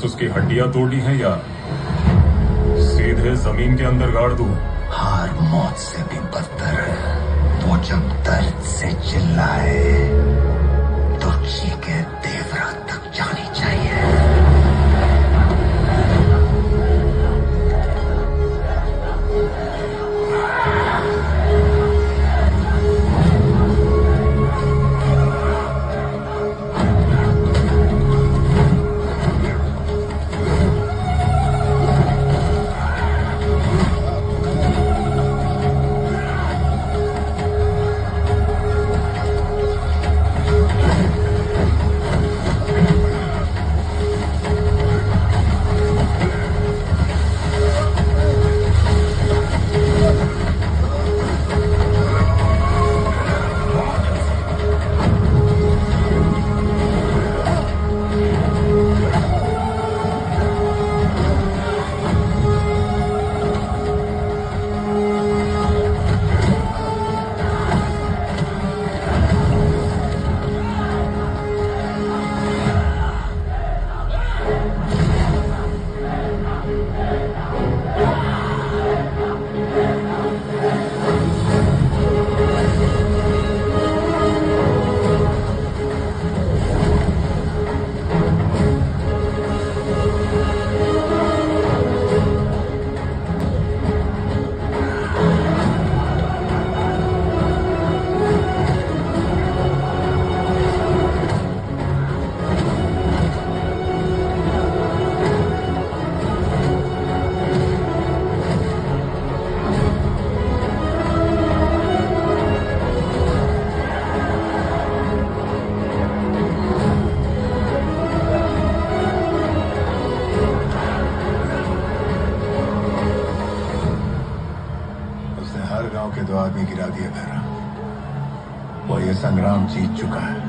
उसकी हड्डियां तोड़नी है या सीधे जमीन के अंदर गाड़ दूं? हार मौत से भी बदतर है। वो जब दर्द से चिल्लाए तो चीखे देवरा तक जानी चाहिए। के 2 आदमी गिरा दिए भैरा। वो ये संग्राम जीत चुका है।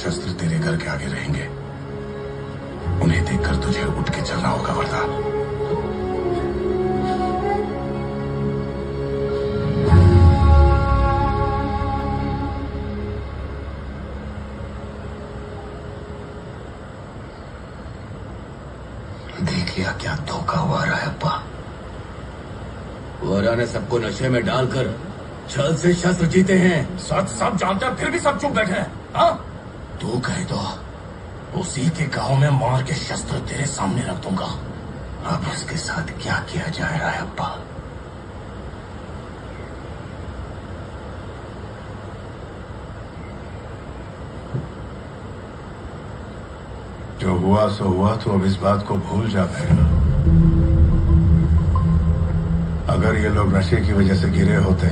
शस्त्र तेरे घर के आगे रहेंगे। उन्हें देखकर तुझे उठ के चलना होगा वरदान। देख लिया क्या धोखा हुआ रहा है अब्बा। वोरा ने सबको नशे में डालकर छल से शस्त्र जीते हैं। सच सब जानते हैं फिर भी सब चुप बैठे हैं। हाँ, तू कहे तो उसी के गांव में मार के शस्त्र तेरे सामने रख दूंगा। अब उसके साथ क्या किया जा रहा है अब्बा? जो हुआ सो हुआ, तो अब इस बात को भूल जा भैया। अगर ये लोग नशे की वजह से गिरे होते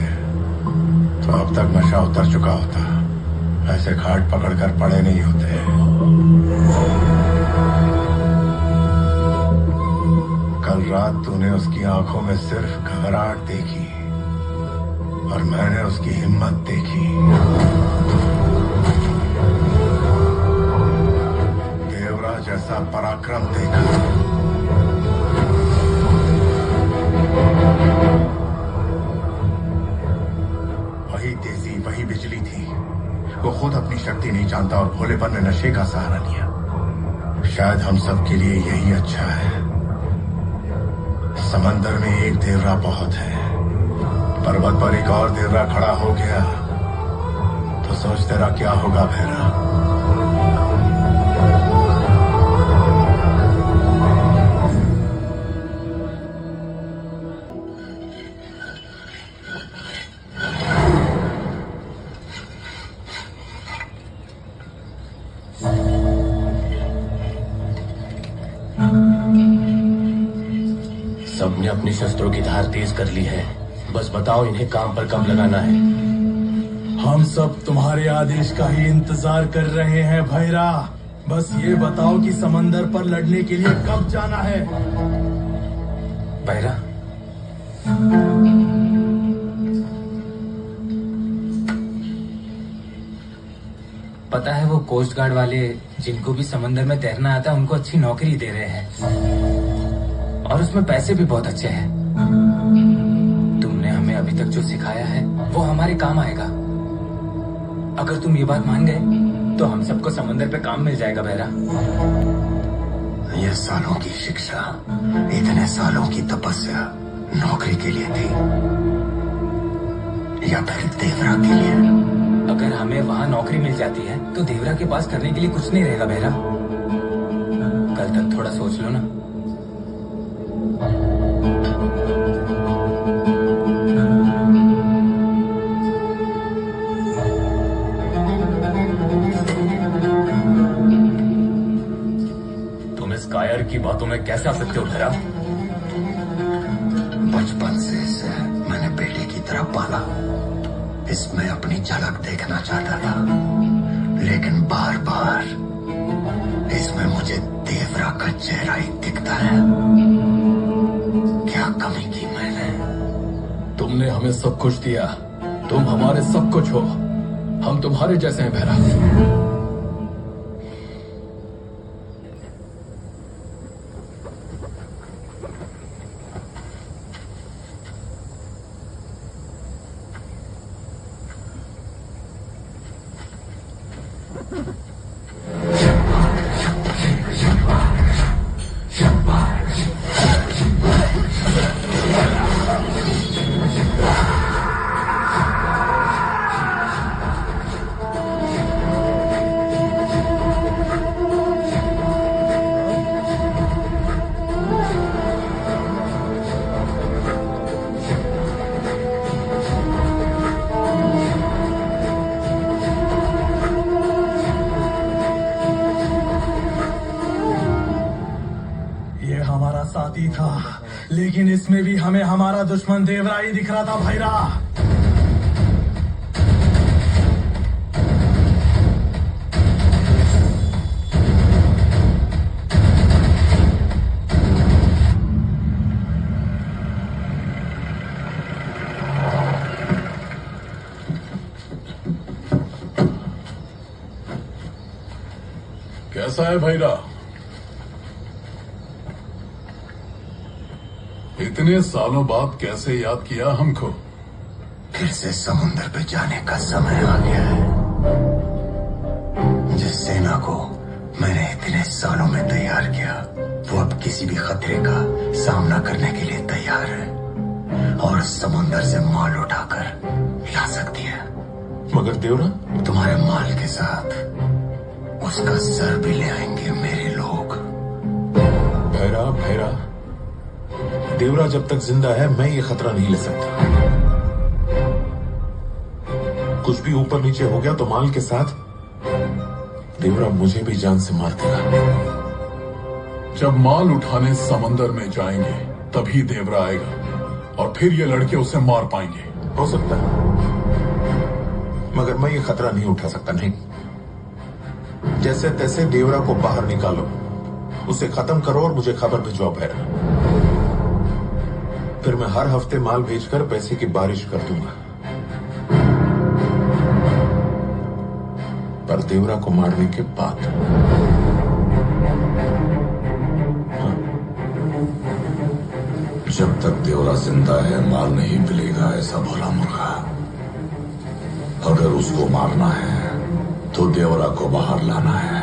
तो अब तक नशा उतर चुका होता। ऐसे घाट पकड़कर पड़े नहीं होते। कल रात तूने उसकी आंखों में सिर्फ घबराहट देखी और मैंने उसकी हिम्मत देखी। देवरा जैसा पराक्रम देखा। वही तेजी, वही बिजली थी। वो खुद अपनी शक्ति नहीं जानता और भोलेपन में नशे का सहारा लिया। शायद हम सब के लिए यही अच्छा है। समंदर में एक देवरा बहुत है, पर्वत पर एक और देवरा खड़ा हो गया तो सोच तेरा क्या होगा भैरा। सबने अपनी शस्त्रों की धार तेज कर ली है। बस बताओ इन्हें काम पर कब लगाना है। हम सब तुम्हारे आदेश का ही इंतजार कर रहे हैं भैरा। बस ये बताओ कि समंदर पर लड़ने के लिए कब जाना है। भैरा, पता है वो कोस्ट गार्ड वाले जिनको भी समंदर में तैरना आता है उनको अच्छी नौकरी दे रहे हैं और उसमें पैसे भी बहुत अच्छे हैं। तुमने हमें अभी तक जो सिखाया है वो हमारे काम आएगा। अगर तुम ये बात मान गए तो हम सबको समंदर पे काम मिल जाएगा भैरा। ये सालों की शिक्षा, इतने सालों की तपस्या नौकरी के लिए थी या फिर देवरा के लिए? अगर हमें वहाँ नौकरी मिल जाती है तो देवरा के पास करने के लिए कुछ नहीं रहेगा भैरा। कल तक थोड़ा सोच लो ना। तुम इस कायर की बातों में कैसे आ सकते हो भैरा? बचपन से इसे मैंने बेटे की तरह पाला। इसमें अपनी झलक देखना चाहता था, लेकिन बार बार इसमें मुझे देवरा का चेहरा ही दिखता है। क्या कमी की मैंने? तुमने हमें सब कुछ दिया, तुम हमारे सब कुछ हो। हम तुम्हारे जैसे हैं भैरा। हमारा साथी था, लेकिन इसमें भी हमें हमारा दुश्मन देवरा ही दिख रहा था भैरा। कैसा है भैरा? इतने सालों बाद कैसे याद किया हमको? फिर से समुद्र पे जाने का समय आ गया है। जिस सेना को मैंने इतने सालों में तैयार किया वो अब किसी भी खतरे का सामना करने के लिए तैयार है और समुद्र से माल उठाकर ला सकती है। मगर देवरा? तुम्हारे माल के साथ उसका सर भी ले आएंगे मेरे लोग। भैरा भैरा, देवरा जब तक जिंदा है मैं ये खतरा नहीं ले सकता। कुछ भी ऊपर नीचे हो गया तो माल के साथ देवरा मुझे भी जान से मार देगा। जब माल उठाने समंदर में जाएंगे तभी देवरा आएगा और फिर ये लड़के उसे मार पाएंगे। हो सकता है, मगर मैं ये खतरा नहीं उठा सकता। नहीं, जैसे तैसे देवरा को बाहर निकालो, उसे खत्म करो और मुझे खबर भिजवाओ भैरा। फिर मैं हर हफ्ते माल भेजकर पैसे की बारिश कर दूंगा। पर देवरा को मारने के बाद। हाँ। जब तक देवरा जिंदा है माल नहीं मिलेगा, ऐसा भोला मुर्गा। अगर उसको मारना है तो देवरा को बाहर लाना है,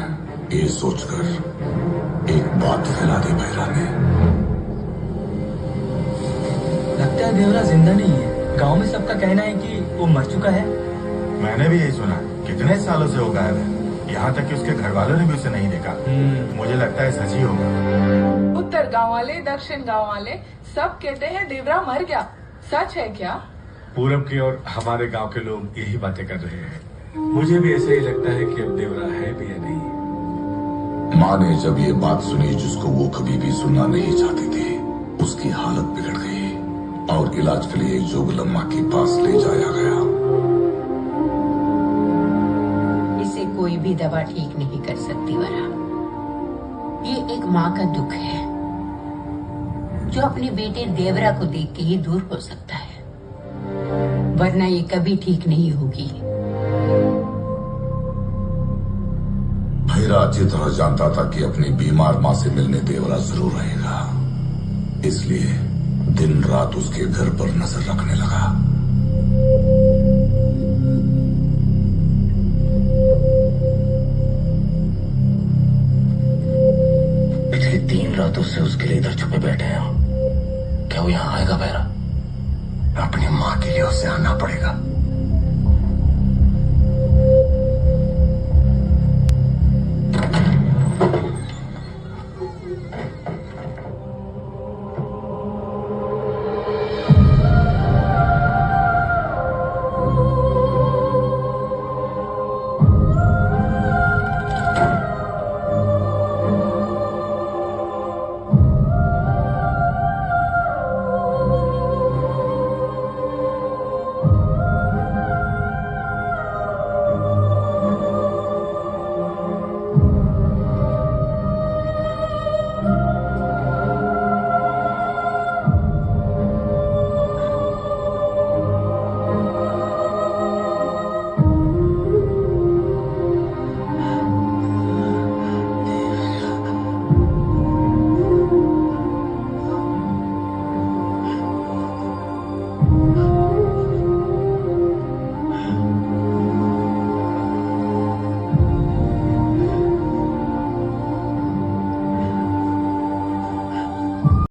ये सोचकर एक बात फैला दी भैरा ने। लगता है देवरा जिंदा नहीं है। गांव में सबका कहना है कि वो मर चुका है। मैंने भी यही सुना। कितने सालों से वो गायब है, यहाँ तक कि उसके घर वालों ने भी उसे नहीं देखा। मुझे लगता है सच ही होगा। उत्तर गांव वाले, दक्षिण गांव वाले सब कहते हैं देवरा मर गया। सच है क्या? पूरब की और हमारे गांव के लोग यही बातें कर रहे हैं। मुझे भी ऐसे ही लगता है कि अब देवरा है भी या नहीं। माँ ने जब ये बात सुनी जिसको वो कभी भी सुनना नहीं चाहती थी, उसकी हालत बिगड़ गई और इलाज के लिए जोगलम्मा के पास ले जाया गया। इसे कोई भी दवा ठीक नहीं कर सकती वरा। ये एक माँ का दुख है जो अपने बेटे देवरा को देख के ही दूर हो सकता है, वरना ये कभी ठीक नहीं होगी। भैरा अच्छी तरह जानता था कि अपनी बीमार माँ से मिलने देवरा जरूर रहेगा, इसलिए दिन रात उसके घर पर नजर रखने लगा। पिछली 3 रातों से उसके लिए इधर छुपे बैठे हैं। क्या वो यहाँ आएगा भैरा? अपनी माँ के लिए उसे आना पड़ेगा।